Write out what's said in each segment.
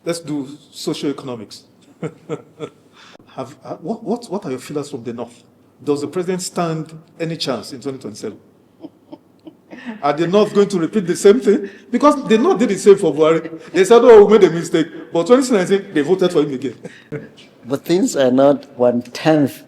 Let's do socioeconomics. What are your feelers from the North? Does the president stand any chance in 2027? Are the North going to repeat the same thing? Because the North did the same for Buhari. They said, oh, we made a mistake. But 2019, they voted for him again. But things are not 1/10.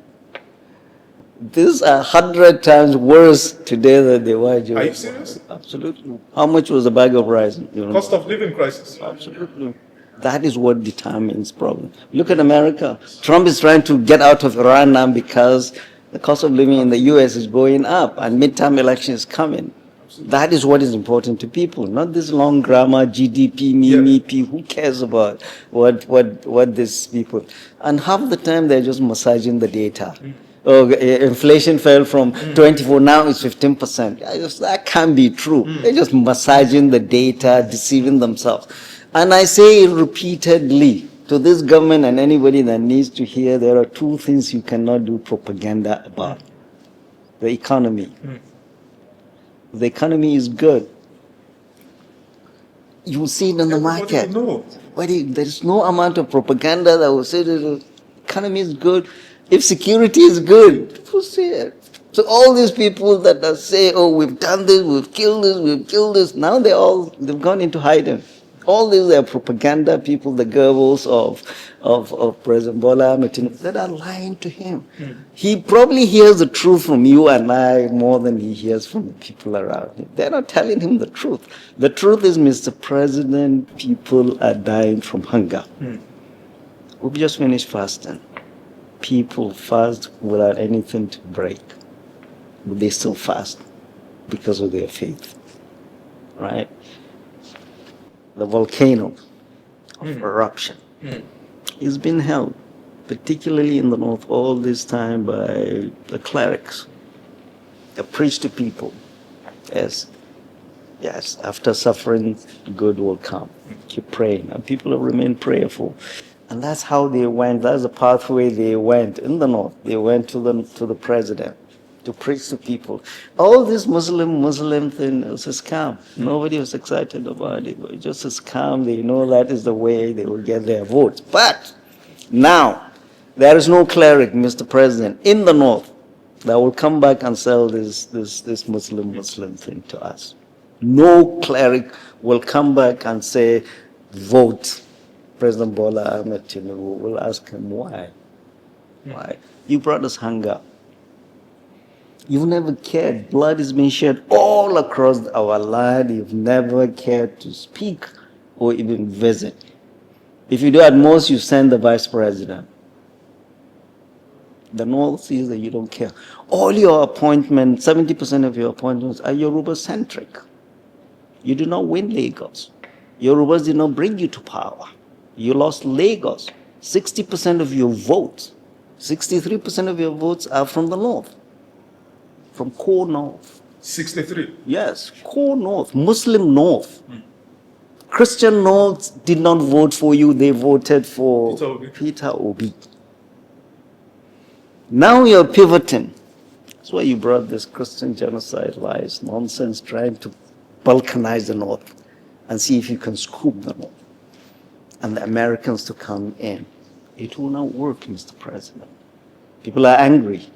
These are 100 times worse today than they were. Are you serious? Absolutely. How much was a bag of rice? Cost of living crisis. Absolutely. That is what determines problem. Look at America. Trump is trying to get out of Iran now because the cost of living in the U.S. is going up and midterm election is coming. That is what is important to people, not this long grammar, GDP, me, who cares about what these people. And half the time they're just massaging the data. Oh, inflation fell from 24, now it's 15%. That can't be true. They're just massaging the data, deceiving themselves. And I say repeatedly to this government and anybody that needs to hear, there are two things you cannot do propaganda about. The economy. The economy is good. You will see it in the market. But there is no amount of propaganda that will say that the economy is good. If security is good, people see it. So all these people that say, oh, we've done this, we've killed this, now they've gone into hiding. All these are propaganda people, the girls of President Bola Ahmed Tinubu, that are lying to him. He probably hears the truth from you and I more than he hears from the people around him. They're not telling him the truth. The truth is, Mr. President, people are dying from hunger. We've just finished fasting. People fast without anything to break, but they still fast because of their faith, right? The volcano of eruption is being held, particularly in the North, all this time by the clerics. They preach to people, yes, after suffering, good will come. Keep praying, and people have remained prayerful. And that's how they went, that's the pathway they went in the North. They went to the president to preach to people. All this Muslim thing was a scam. Nobody was excited about it. It was just a scam. They know that is the way they will get their votes. But now, there is no cleric, Mr. President, in the North that will come back and sell this Muslim thing to us. No cleric will come back and say, vote President Bola Ahmed Tinubu. We'll ask him why. Why? You brought us hunger. You've never cared. Blood is being shed all across our land. You've never cared to speak or even visit. If you do, at most, you send the vice president. The North sees that you don't care. All your appointments, 70% of your appointments are Yoruba-centric. You do not win Lagos. Yorubas did not bring you to power. You lost Lagos. 60% of your votes, 63% of your votes are from the North. From core North. 63? Yes, core North, Muslim North. Christian North did not vote for you, they voted for Peter Obi. Now you're pivoting. That's why you brought this Christian genocide lies, nonsense, trying to balkanize the North and see if you can scoop the North and the Americans to come in. It will not work, Mr. President. People are angry.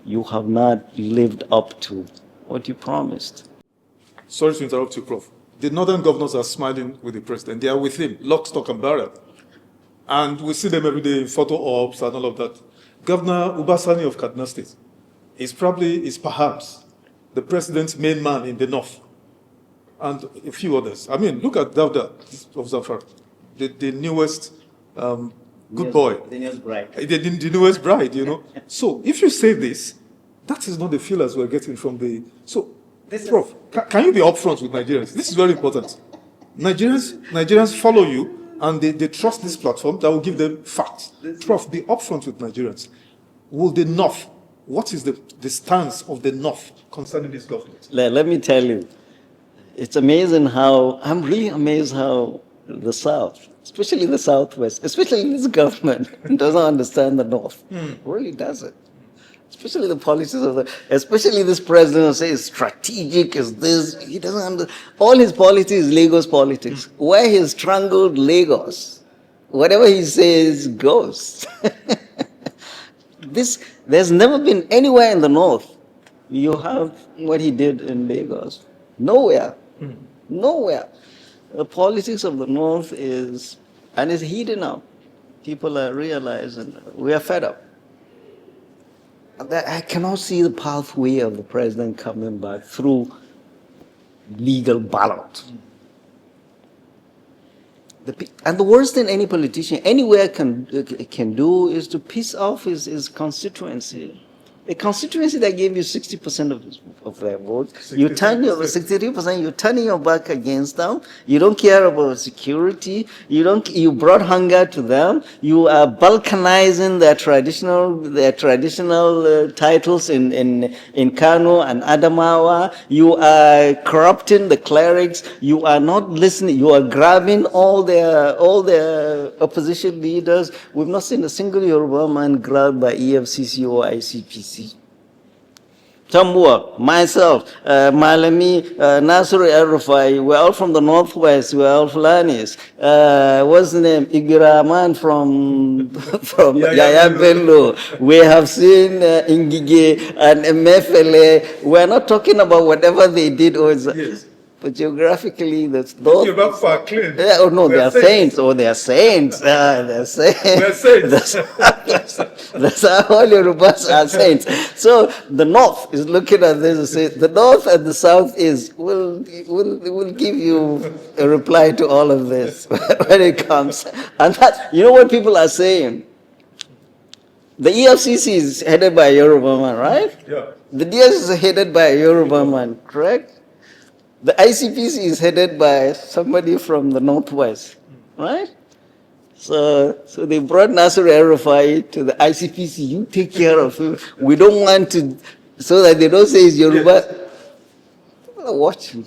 You have not lived up to what you promised. Sorry to interrupt you, Prof. The northern governors are smiling with the president. They are with him, lock, stock, and barrel. And we see them every day in photo ops and all of that. Governor Ubasani of Kaduna State is perhaps the president's main man in the north. And a few others. I mean, look at Dauda of Zafar, the newest good boy. The newest bride. The newest bride, you know. So if you say this, that is not the feelers we're getting from the... So, Prof, can you be upfront with Nigerians? This is very important. Nigerians follow you and they trust this platform that will give them facts. Prof, be upfront with Nigerians. Will the North, what is the stance of the North concerning this government? Let me tell you, it's amazing how, I'm really amazed how the South, especially the Southwest, especially this government, doesn't understand the North. Really doesn't. Especially the politics especially this president who says strategic is this. He doesn't understand. All his politics is Lagos politics. Where he strangled Lagos, whatever he says goes. There's never been anywhere in the north you have what he did in Lagos. Nowhere. Nowhere. The politics of the north is heating up. People are realizing we are fed up. I cannot see the pathway of the president coming back through legal ballot. And the worst thing any politician anywhere can do is to piss off his constituency. A constituency that gave you 60% of their vote, you turn your 63%, you're turning your back against them. You don't care about security. You brought hunger to them. You are balkanizing their traditional titles in Kano and Adamawa. You are corrupting the clerics. You are not listening. You are grabbing all their opposition leaders. We've not seen a single Yoruba man grabbed by EFCC or ICPC. Tambua, myself, Malami, Nasiru El-Rufai, we're all from the Northwest, we're all Fulanis. What's the name? Igiraman from Yaya Bello. We have seen Ingige and Mefele. We're not talking about whatever they did. Yes. But geographically, that's those. Yeah, oh no, they are saints. Oh, they are saints. They're saints. They're saints. That's how all Yorubas are saints. So the north is looking at this and say the north and the south will give you a reply to all of this when it comes. And that, you know what people are saying? The EFCC is headed by a Yoruba man, right? Yeah. The DS is headed by a Yoruba man, correct? The ICPC is headed by somebody from the Northwest, right? So they brought Nasir El-Rufai to the ICPC. You take care of him. We don't want to, so that they don't say it's Yoruba. Watch him.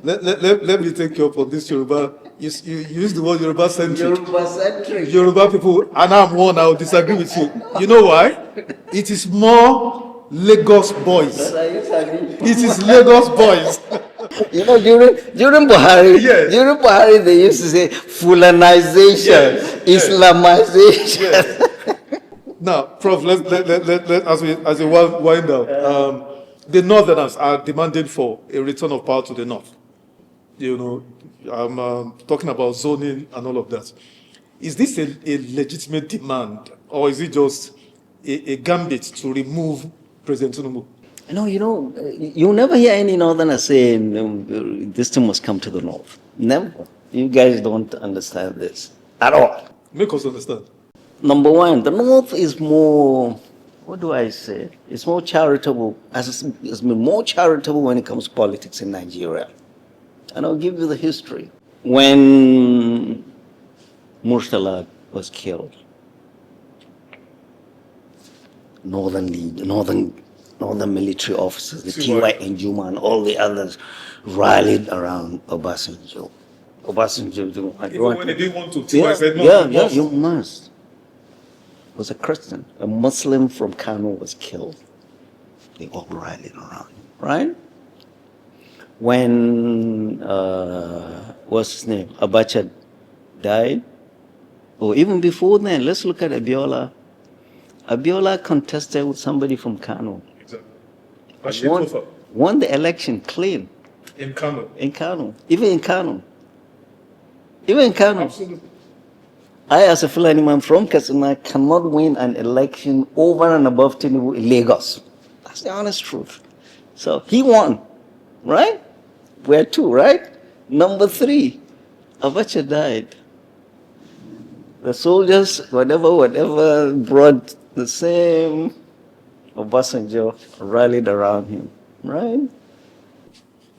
let me take you up on this Yoruba. You use the word Yoruba centric. Yoruba centric. Yoruba people, and I'm one, I will disagree with you. You know why? It is more Lagos boys. It is Lagos boys. You know, during Buhari, they used to say Fulanization, Islamization. Yes. Now, Prof, as we wind down, the Northerners are demanding for a return of power to the North. You know, I'm talking about zoning and all of that. Is this a legitimate demand, or is it just a gambit to remove President Tinubu? No, you never hear any Northerner saying this thing must come to the North. Never. You guys don't understand this at all. Make us understand. Number one, the North is more, what do I say? It's more charitable. It's been more charitable when it comes to politics in Nigeria. And I'll give you the history. When Murtala was killed, northern military officers, the T.Y. Njuma and all the others rallied around Obasanjo. Even when they didn't want to, T.Y. said no. Yeah, you must. Was a Christian. A Muslim from Kano was killed. They all rallied around him, right? When, what's his name? Abacha died. Or even before then, let's look at Abiola. Abiola contested with somebody from Kano. Exactly. Won the election clean. In Kano. Even in Kano. Absolutely. I, as a Fulani man from Katsina, cannot win an election over and above Tinubu in Lagos. That's the honest truth. So he won, right? We're two, right? Number three, Abacha died. The soldiers, whatever, brought the same Obasanjo, rallied around him, right?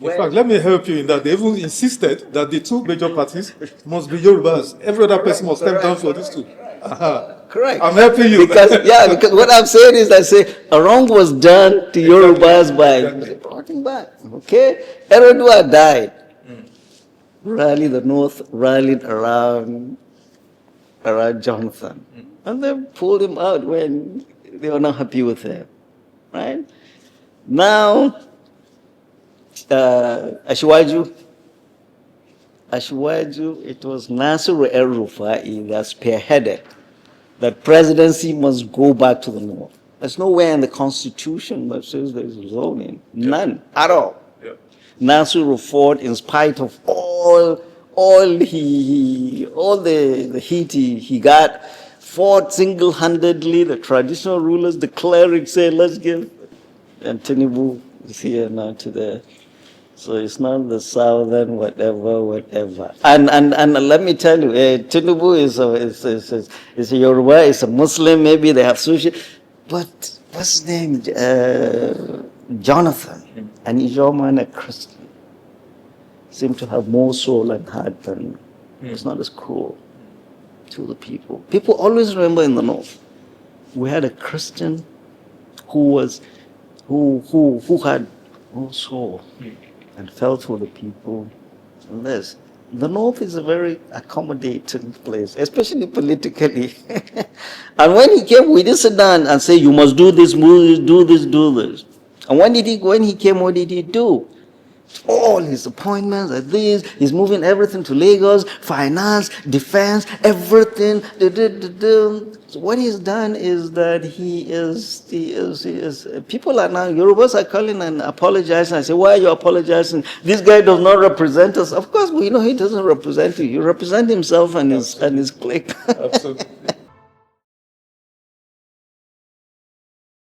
In fact, let me help you in that. They even insisted that the two major parties must be Yorubas. Every other person must step down for these two. Correct. I'm helping you. Because what I'm saying is, I say a wrong was done to Yorubas by brought him back. Okay? Eredua died. Rallied the North, rallied around Jonathan. And then pulled him out when They were not happy with him, right? Now, Ashwaju, it was Nasir el-Rufai that spearheaded that presidency must go back to the north. There's nowhere in the constitution that says there's zoning. None at all. Yeah. Nasir fought in spite of all the heat he got, fought single-handedly. The traditional rulers, the clerics say, let's give, and Tinubu is here now today. So it's not the southern whatever. And let me tell you, Tinubu is a Yoruba, is a Muslim, maybe they have sushi. But what's his name? Jonathan, an Ijoma and a Christian, seem to have more soul and heart than, it's not as cruel to the people. People always remember in the north, we had a Christian who had more soul and felt for the people. And this. The North is a very accommodating place, especially politically. And when he came, we didn't sit down and say, you must do this, do this, do this. And when he came, what did he do? All his appointments are these. He's moving everything to Lagos, finance, defense, everything. So what he's done is that he is, people are now, Yorubas are calling and apologizing. I say, why are you apologizing? This guy does not represent us. Of course, we know he doesn't represent you. He represents himself and his clique. Absolutely.